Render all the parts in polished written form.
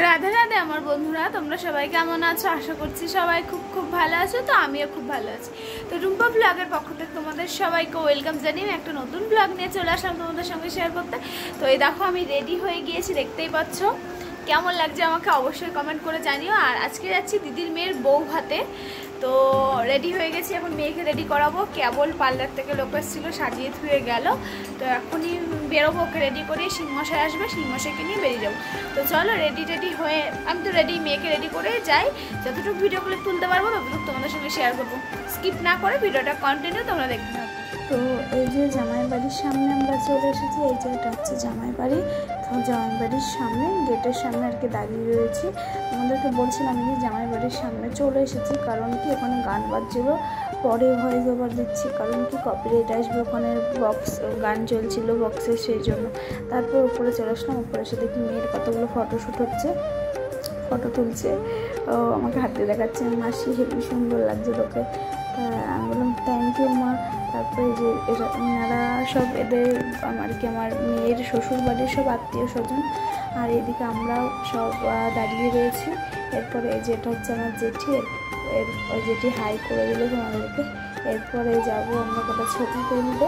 রাধে রাধে আমার বন্ধুরা, তোমরা সবাই কেমন আছো? আশা করছি সবাই খুব খুব ভালো আছো। তো আমিও খুব ভালো আছি। তো রুম্পা ব্লগের পক্ষ থেকে তোমাদের সবাইকে ওয়েলকাম জানিয়ে একটা নতুন ব্লগ নিয়ে চলে আসলাম তোমাদের সঙ্গে শেয়ার করতে। তো এই দেখো আমি রেডি হয়ে গিয়েছি, দেখতেই পাচ্ছ। কেমন লাগছে আমাকে অবশ্যই কমেন্ট করে জানিও। আর আজকে যাচ্ছি দিদির মেয়ের বউ ভাতে। তো রেডি হয়ে গেছি, এখন মেয়েকে রেডি করাবো। কেবল পার্লার থেকে লোক এসেছিলো, সাজিয়ে ধুয়ে গেল। তো এখনই বেরোবো, ওকে রেডি করে শিংমশাই আসবে, শিংমশাইকে নিয়ে বেরিয়ে যাবো। তো চলো রেডি হয়ে, আমি তো রেডি, মেয়েকে রেডি করে যাই। যতটুকু ভিডিওগুলো তুলতে পারবো ততটুকু তোমাদের সঙ্গে শেয়ার করবো। স্কিপ না করে ভিডিওটা কন্টিনিউ তোমরা দেখতে থাকো। তো এই যে জামাই বাড়ির সামনে আমরা চলে এসেছি। এই যে এটা হচ্ছে জামাই বাড়ি। তো জামাই বাড়ির সামনে, গেটের সামনে আর কি দাঁড়িয়ে রয়েছি। আমাদেরকে বলছিলাম যে জামাই বাড়ির সামনে চলে এসেছি, কারণ কি ওখানে গান বাজছিল। পরে ভয়েস ওভার দিচ্ছি, কারণ কি কপিরাইট আসবে। ওখানে বক্স গান চলছিল বক্সে, সেই জন্য। তারপর উপরে চলে আসলাম। উপরে এসে দেখি মেয়ের কতগুলো ফটোশ্যুট হচ্ছে, ফটো তুলছে। আমাকে হাতে দেখাচ্ছে, মাসি হেবি সুন্দর লাগছে তোকে। আমি বললাম থ্যাংক ইউ মা। তারপরে যে এনারা সব এদের আর কি আমার মেয়ের শ্বশুর বাড়ির সব আত্মীয় স্বজন। আর এদিকে আমরাও সব দাঁড়িয়ে রয়েছি। এরপরে এই যে এটা হচ্ছে আমার জেঠি, ওই জেঠি হাই করে দিল তোমাদেরকে। এরপরে যাবো আমরা কটা ছবি তুলবো,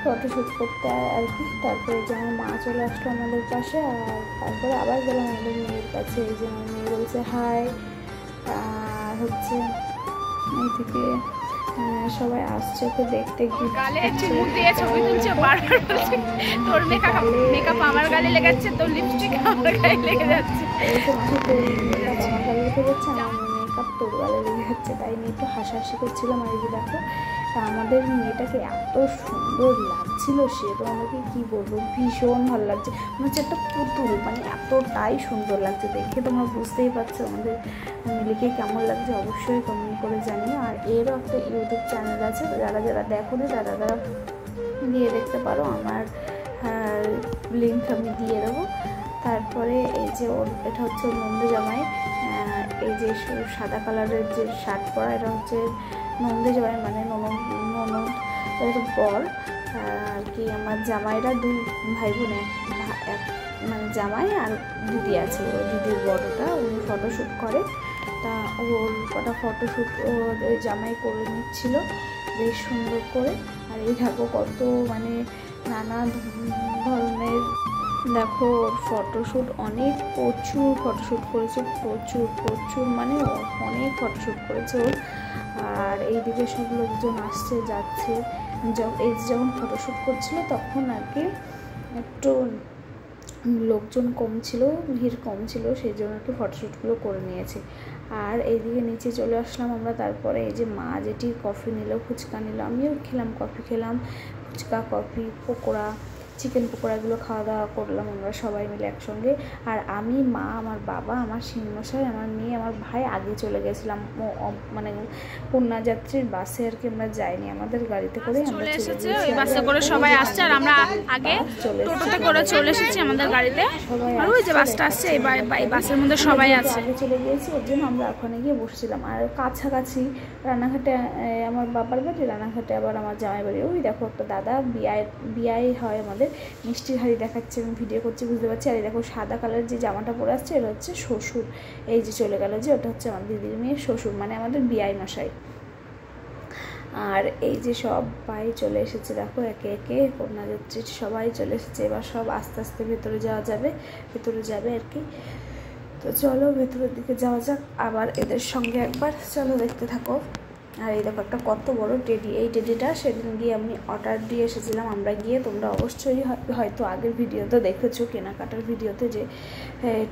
ফটোশ্যুট করতে আর কি। তারপরে যে আমার মা চলে আসলো আমাদের পাশে। আর তারপরে আবার গেলাম আমাদের মেয়ের কাছে। এই যে আমার মেয়ে বলছে হাই। আর হচ্ছে এইদিকে সবাই আসছে ওকে দেখতে। তোর মেকআপ আমার গালে লেগেছে, তোর লিপস্টিক আমার গায়ে লেগে যাচ্ছে। আমার গালে লেগে যাচ্ছে, আমার মেকআপ তোর গালে লেগে যাচ্ছে। তাই নিয়ে একটু হাসাহাসি করছিলাম। আর এই যে দেখো আমাদের মেয়েটাকে এত সুন্দর লাগছিল, সে তো আমাকে কী বলবো, ভীষণ ভালো লাগছে। মনে হচ্ছে একটা পুতুল, মানে এতটাই সুন্দর লাগছে দেখে। তোমরা বুঝতেই পারছো আমাদের মিলিকে কেমন লাগছে, অবশ্যই কমেন্ট করে জানিও। আর এরও একটা ইউটিউব চ্যানেল আছে, যারা যারা দেখো নি তারা দিয়ে দেখতে পারো। আমার লিঙ্ক আমি দিয়ে দেবো। তারপরে এই যে এটা হচ্ছে নন্দী জামাই। এই যে সাদা কালারের যে শার্ট পরা, এটা হচ্ছে নন্দী জামাই, মানে ননদ এরকম বর আর কি। আমার জামাইরা দুই ভাই বোনে, মানে জামাই আর দিদি আছে, ওই দিদির বড়টা, উনি ফটোশ্যুট করে। তা ওর কটা ফটোশ্যুট ওই জামাই করে নিচ্ছিল বেশ সুন্দর করে। আর এই দেখো কত মানে নানা ধরনের, দেখো ওর ফটোশ্যুট অনেক, প্রচুর ফটোশ্যুট করেছে, প্রচুর মানে অনেক ফটোশ্যুট করেছে ওর। আর এইদিকে সব লোকজন আসছে যাচ্ছে। এই যখন ফটোশ্যুট করছিল তখন আর কি একটু লোকজন কম ছিল, ভিড় কম ছিল, সেই জন্য একটু ফটোশ্যুটগুলো করে নিয়েছে। আর এইদিকে নিচে চলে আসলাম আমরা। তারপরে এই যে মা যেটি কফি নিল, ফুচকা নিল, আমিও খেলাম, কফি খেলাম, ফুচকা, কফি, পকোড়া, চিকেন পকোড়াগুলো খাওয়া দাওয়া করলাম আমরা সবাই মিলে একসঙ্গে। আর আমি, মা, আমার বাবা, আমার শিংমশাই, আমার মেয়ে, আমার ভাই আগে চলে গেছিলাম। মানে কন্যাযাত্রীর বাসে আর কি আমরা যাইনি, আমাদের গাড়িতে করে আমরা চলে এসেছি। ওই বাসে করে সবাই আসছে, আর আমরা আগে টোটোতে করে চলে এসেছি আমাদের গাড়িতে। আর ওই যে বাসটা আসছে, এই বাসের মধ্যে সবাই আছে। আগে চলে গিয়েছি, ওর জন্য আমরা ওখানে গিয়ে বসেছিলাম। আর কাছাকাছি রানাঘাটে আমার বাবার বাড়ি, রানাঘাটে আবার আমার জামাই বাড়ি। ওই দেখো একটা দাদা বিয়ে হয় আমাদের, মিষ্টির হাড়ি দেখাচ্ছে, আমি ভিডিও করছি বুঝতে পারছি। আর এই দেখো সাদা কালার যে জামাটা পরে আসছে, এটা হচ্ছে শ্বশুর। এই যে চলে গেল, যে ওটা হচ্ছে আমার দিদির মেয়ের শ্বশুর, মানে আমাদের বিয়াই মশাই। আর এই যে সবাই চলে এসেছে, দেখো একে একে কন্যাযাত্রীর সবাই চলে এসেছে। এবার সব আস্তে আস্তে ভেতরে যাবে আর কি। তো চলো ভেতরের দিকে যাওয়া যাক আবার এদের সঙ্গে একবার, চলো দেখতে থাকো। আর এই দেখো একটা কত বড় টেডি, এই টেডিটা সেদিন গিয়ে আমি অর্ডার দিয়ে এসেছিলাম আমরা গিয়ে। তোমরা অবশ্যই হয়তো আগের ভিডিওতে দেখেছো, কেনাকাটার ভিডিওতে, যে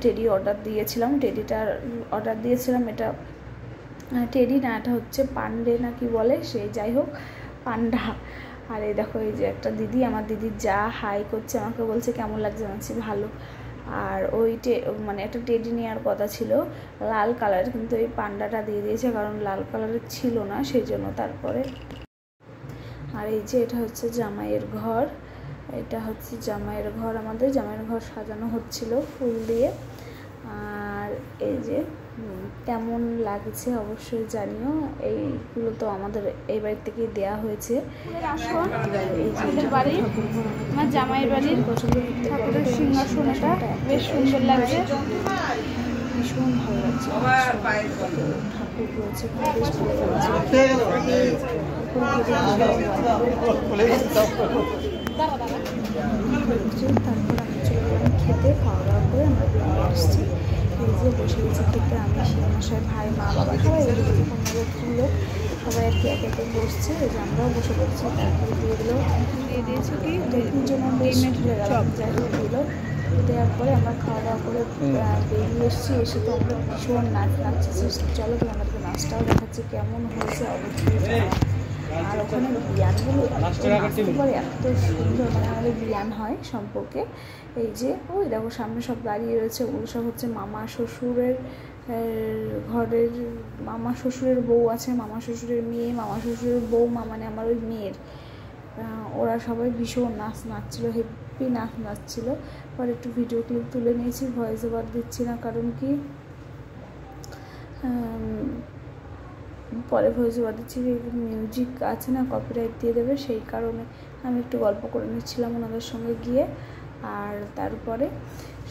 টেডি অর্ডার দিয়েছিলাম। টেডিটার অর্ডার দিয়েছিলাম, এটা টেডি না, এটা হচ্ছে পান্ডে না কি বলে, সে যাই হোক, পান্ডা। আর এই দেখো এই যে একটা দিদি, আমার দিদির যা হাই করছে, আমাকে বলছে কেমন লাগছে, জানছি ভালো। আর ওই মানে একটা টেডি নেওয়ার কথা ছিল লাল কালার, কিন্তু এই পান্ডাটা দিয়ে দিয়েছে, কারণ লাল কালারের ছিল না সেই জন্য। তারপরে আর এই যে এটা হচ্ছে জামাইয়ের ঘর, এটা হচ্ছে জামাইয়ের ঘর, আমাদের জামাইয়ের ঘর সাজানো হচ্ছিল ফুল দিয়ে। আর এই যে কেমন লাগছে অবশ্যই জানিও। এইগুলো তো আমাদের এই বাড়ি থেকে দেওয়া হয়েছে। আমার জামাই বাড়ির ঠাকুরের সিংহাসনটা বেশ সুন্দর লাগছে। ঠাকুর রয়েছে, বেশ ভালো লাগছে। তারপর আমি চলে গেলাম খেতে, খাওয়া দাওয়া করে আমরা বেরিয়ে আসছি। এই যে বসে গেছি খেতে, আমি শিবমশাই, ভাই, মা, বাবা সবাই ছিল, সবাই আর কি এক একে বসছে। এই যে আমরাও বসে পড়ছি। তারপরে দিয়ে দিল, দিয়ে দিয়েছে কি জন্য বেশ যাই হোক দিল। দেওয়ার পরে আমরা খাওয়া দাওয়া করে বেরিয়ে এসেছি। এসে তো আমরা ভীষণ নাচছি। চলো তোমাদেরকে নাচটাও দেখাচ্ছি কেমন হয়েছে অবশ্যই। আর ওখানে বিয়ানগুলো নাচতে পারে এত সুন্দর, মানে আমাদের বিয়ান হয় সম্পর্কে। এই যে ওই দেখো সামনে সব দাঁড়িয়ে রয়েছে, ওগুলো সব হচ্ছে মামা শ্বশুরের ঘরের, মামা শ্বশুরের বউ আছে, মামা শ্বশুরের মেয়ে, মামা শ্বশুরের বৌমা, মানে আমার ওই মেয়ের। ওরা সবাই ভীষণ নাচছিল, হেভি নাচছিল। পরে একটু ভিডিও ক্লিপ তুলে নিয়েছি, ভয়েস ওভার দিচ্ছি না, কারণ কি পরে ভয়েস ওভার দিচ্ছি, মিউজিক আছে না, কপিরাইট দিয়ে দেবে, সেই কারণে আমি একটু গল্প করে নিচ্ছিলাম ওনাদের সঙ্গে গিয়ে। আর তারপরে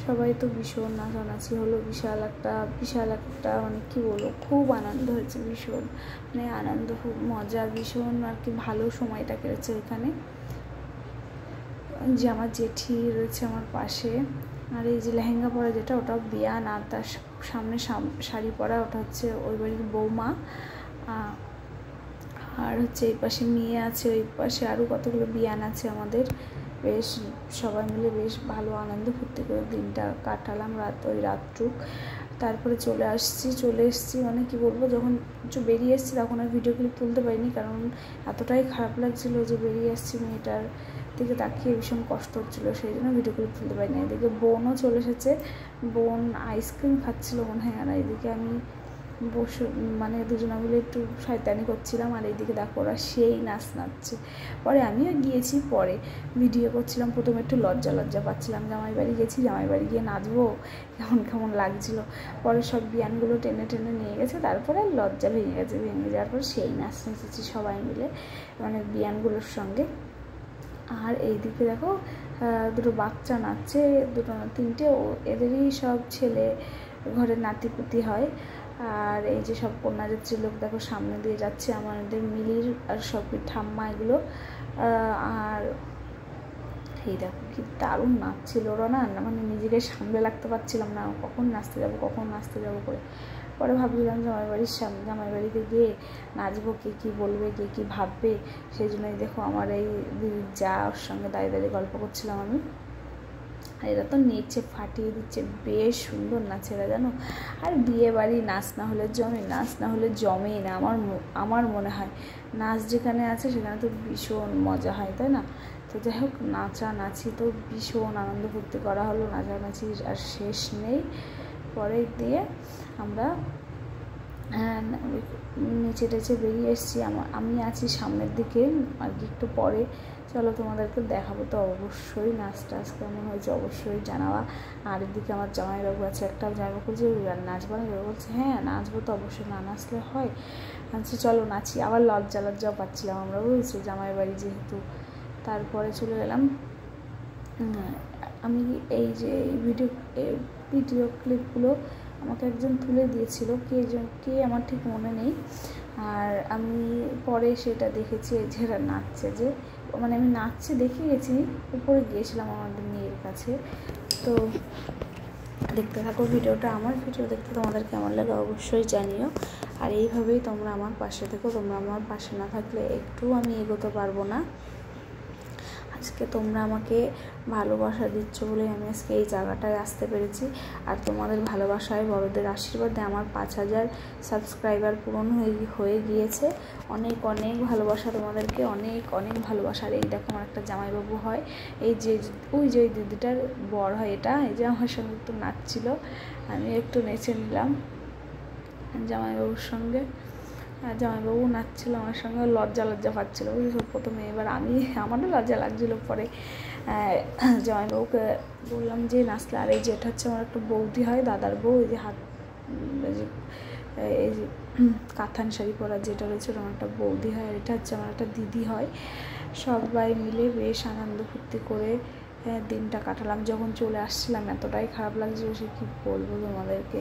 সবাই তো ভীষণ নাচানাচি হলো, বিশাল একটা মানে কী বলবো, খুব আনন্দ হয়েছে, ভীষণ মানে আনন্দ, খুব মজা, ভীষণ আর কি ভালো সময়টা কেটেছে এখানে। যে আমার জেঠি রয়েছে আমার পাশে, আর এই যে লেহেঙ্গা পরা যেটা, ওটা বিয়ান, আর তার সামনে শাড়ি পরা ওটা হচ্ছে ওই বাড়ির বৌমা। আর হচ্ছে এই পাশে মেয়ে আছে, ওই পাশে আরও কতগুলো বিয়ান আছে আমাদের। বেশ সবাই মিলে বেশ ভালো আনন্দ ফুর্তি করে দিনটা কাটালাম, রাতটুক। তারপরে চলে এসেছি মানে কি বলবো, যখন বেরিয়ে এসেছি তখন আর ভিডিও ক্লিপ তুলতে পারিনি, কারণ এতটাই খারাপ লাগছিলো যে বেরিয়ে এসেছি, মেয়েটার দিকে তাকিয়ে ভীষণ কষ্ট হচ্ছিলো, সেই জন্য ভিডিও ক্লিপ তুলতে পারিনি। এদিকে বোনও চলে এসেছে, বোন আইসক্রিম খাচ্ছিলো মনে হয়, আর এদিকে আমি বসে মানে দুজনে মিলে একটু শয়তানি করছিলাম। আর এইদিকে দেখো ওরা সেই নাচছে। পরে আমিও গিয়েছি, পরে ভিডিও করছিলাম। প্রথমে একটু লজ্জা পাচ্ছিলাম, জামাই বাড়ি গেছি, জামাই বাড়ি গিয়ে নাচবো, কেমন লাগছিলো। পরে সব বিয়ানগুলো টেনে নিয়ে গেছে, তারপরে লজ্জা ভেঙে যাওয়ার পর সেই নেচেছি সবাই মিলে, মানে বিয়ানগুলোর সঙ্গে। আর এইদিকে দেখো দুটো বাচ্চা নাচছে, তিনটে, এদেরই সব ছেলে ঘরের নাতিপুতি হয়। আর এই যে সব কন্যা যাত্রী লোক দেখো সামনে দিয়ে যাচ্ছে, আমাদের মিলির আর সব ঠাম্মা এগুলো। আর এই দেখো কি দারুণ নাচছিল ওরা, না মানে নিজেকে সামলে রাখতে পারছিলাম না, কখন নাচতে যাবো করে। পরে ভাবছিলাম জামাই বাড়িতে গিয়ে নাচবো, কে কী বলবে, কে কী ভাববে, সেই জন্যই দেখো আমার এই যা ওর সঙ্গে দাঁড়িয়ে গল্প করছিলাম আমি। আর এরা তো নেচে ফাটিয়ে দিচ্ছে, বেশ সুন্দর নাচে এরা, জানো। আর বিয়ে বাড়ি নাচ না হলে জমেই না, আমার মনে হয়। নাচ যেখানে আছে সেখানে তো ভীষণ মজা হয়, তাই না? তো যাই হোক, নাচি তো ভীষণ আনন্দ ফুর্তি করা হলো, নাচানাচি আর শেষ নেই। পরে দিয়ে আমরা নিচে টেচে বেরিয়ে এসেছি। আমি আছি সামনের দিকে আর কি, একটু পরে চলো তোমাদেরকে দেখাবো তো অবশ্যই, নাচটা কেমন হয়েছে অবশ্যই জানাবা। আর এদিকে আমার জামাইবাবু আছে, একটা জামাইবাবু বলছে নাচবো না, বলছে হ্যাঁ নাচবো তো অবশ্যই, না নাচলে হয়। আচ্ছা চলো নাচি। আবার লজ্জাও পাচ্ছিলাম আমরা, বুঝেছি জামাই বাড়ি যেহেতু। তারপরে চলে গেলাম, আমি এই যে ভিডিও ক্লিপগুলো আমাকে একজন তুলে দিয়েছিল, কে আমার ঠিক মনে নেই। আর আমি পরে সেটা দেখেছি, এই যে নাচছে, যে মানে আমি নাচছে দেখে গেছি, উপরে গিয়েছিলাম আমাদের মেয়ের কাছে। তো দেখতে থাকো ভিডিওটা, আমার ভিডিও দেখতে তোমাদের কেমন লাগে অবশ্যই জানিও। আর এইভাবেই তোমরা আমার পাশে থেকো, তোমরা আমার পাশে না থাকলে একটু আমি এগোতে পারবো না। আজকে তোমরা আমাকে ভালোবাসা দিচ্ছ বলে আমি আজকে এই জায়গাটায় আসতে পেরেছি। আর তোমাদের ভালোবাসায়, বড়দের আশীর্বাদে আমার 5000 সাবস্ক্রাইবার পূরণ হয়ে গিয়েছে। অনেক ভালোবাসা তোমাদেরকে, অনেক ভালোবাসা। আর এই দেখো আমার একটা জামাইবাবু হয়, ওই যে দিদিটার বর হয় এটা, এই যে আমার সঙ্গে একটু নাচছিল, আমি একটু নেচে নিলাম জামাইবাবুর সঙ্গে। আর জামাইবাবু নাচছিল আমার সঙ্গে, লজ্জা পাচ্ছিলো বুঝেছো প্রথমে। এবার আমারও লজ্জা লাগছিলো। পরে জামাইবাবুকে বললাম যে নাচলে। আর এই যে এটা হচ্ছে আমার একটা বৌদি হয়, দাদার বউ, এই যে কাতান শাড়ি পরা যেটা রয়েছে ওটা আমার একটা বৌদি হয়, আর এটা হচ্ছে আমার একটা দিদি হয়। সবাই মিলে বেশ আনন্দ ফুর্তি করে দিনটা কাটালাম। যখন চলে আসছিলাম এতটাই খারাপ লাগছিলো, সে কী বলবো তোমাদেরকে।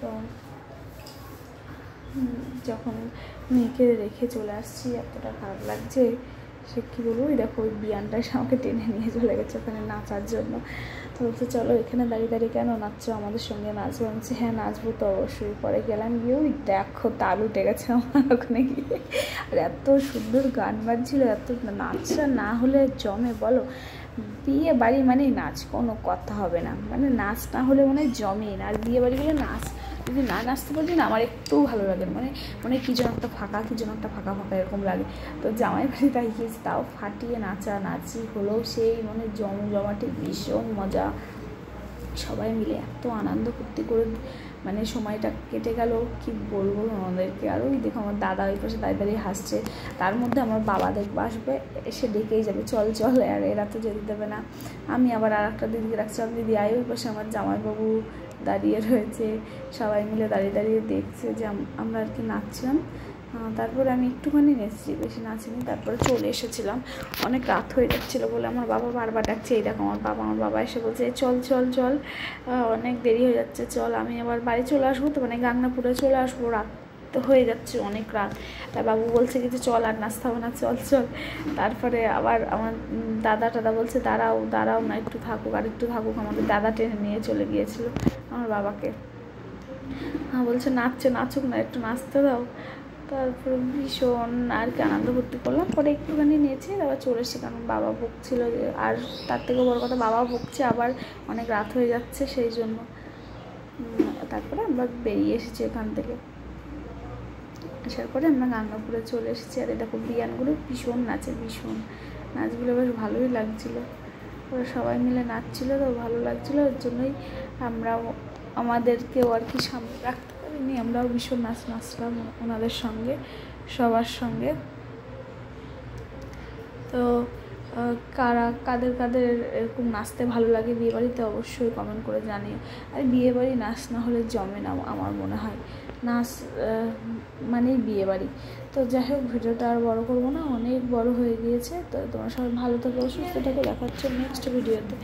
তো যখন মেয়েকে রেখে চলে আসছি এতটা খারাপ লাগছে, সে কী বলবো। ওই দেখো ওই বিয়ানটা এসে আমাকে টেনে নিয়ে চলে গেছে ওখানে নাচার জন্য। তো বলছে চলো এখানে দাঁড়িয়ে দাঁড়িয়ে কেন নাচছো, আমাদের সঙ্গে নাচবো। আমি বলছি হ্যাঁ নাচবো তো অবশ্যই। পরে গেলাম গিয়ে ওই দেখো তাল উঠে গেছে আমার ওখানে গিয়ে। আর এত সুন্দর গান বাজছিল, এত নাচটা না হলে জমে বলো। বিয়ে বাড়ি মানে নাচ, কোনো কথা হবে না, মানে নাচ না হলে মানে জমেই না। আর বিয়ে বাড়ি হলে নাচ, যদি না নাচতে পারবি না আমার একটু ভালো লাগে, মানে কী যেন একটা ফাঁকা ফাঁকা এরকম লাগে। তো জামাই বাড়ি তাই গিয়েছি, তাও ফাটিয়ে নাচি হলো সেই মানে জমজমাটে ভীষণ মজা। সবাই মিলে এত আনন্দ ফুর্তি করে মানে সময়টা কেটে গেল কি বলবো আমাদেরকে। আর ওই দেখো আমার দাদা ওই পাশে দাঁড়িয়ে হাসছে। তার মধ্যে আমার বাবা দেখবো আসবে, এসে ডেকেই যাবে চল চল, আর এরা তো যেতে দেবে না। আমি আবার আর একটা দিদিকে রাখছি, দিদি আয়। ওই পাশে আমার জামাইবাবু দাঁড়িয়ে রয়েছে, সবাই মিলে দাঁড়িয়ে দাঁড়িয়ে দেখছে যে আমরা আর কি নাচছিলাম। তারপরে আমি একটুখানি নেচেছি, বেশি নাচিনি। তারপরে চলে এসেছিলাম, অনেক রাত হয়ে যাচ্ছিলো বলে আমার বাবা বারবার ডাকছে। এই দেখো আমার বাবা এসে বলছে চল চল চল, অনেক দেরি হয়ে যাচ্ছে চল। আমি আবার বাড়ি চলে আসবো তো, মানে গাংনাপুরে চলে আসবো, রাত তো হয়ে যাচ্ছে অনেক রাত। তাই বাবু বলছে কিছু চল আর নাচতে হবে না, চল চল। তারপরে আবার আমার দাদা বলছে দাঁড়াও না, একটু থাকুক আর একটু থাকুক। আমাদের দাদা টেনে নিয়ে চলে গিয়েছিল আমার বাবাকে। বলছে নাচুক না, একটু নাচতে দাও। তারপরে ভীষণ আর কি আনন্দ ফুর্তি করলাম। পরে একটুখানি নিয়েছি, তারপর চলে এসেছি, কারণ বাবা বকছিল। আর তার থেকে বড় কথা বাবা বকছে, আবার অনেক রাত হয়ে যাচ্ছে সেই জন্য। তারপরে আমরা বেরিয়ে এসেছি এখান থেকে। আসার পরে আমরা গাঙ্গাপুরে চলে এসেছি। আর দেখো বিয়ানগুলো ভীষণ নাচগুলো বেশ ভালোই লাগছিলো। ওরা সবাই মিলে নাচছিলো তো ভালো লাগছিলো, ওর জন্যই আমাদেরকেও আর কি সামনে রাখতে পারিনি। আমরাও ভীষণ নাচলাম ওনাদের সঙ্গে, সবার সঙ্গে। তো কাদের এরকম নাচতে ভালো লাগে বিয়েবাড়িতে অবশ্যই কমেন্ট করে জানিও। আর বিয়েবাড়ি নাচ না হলে জমে না আমার মনে হয়, নাচ মানেই বিয়েবাড়ি। তো যাই হোক ভিডিওটা আর বড় করবো না, অনেক বড় হয়ে গিয়েছে। তো তোমরা সবাই ভালো থাকো, সুস্থ থাকো, দেখা হচ্ছে নেক্সট ভিডিওতে।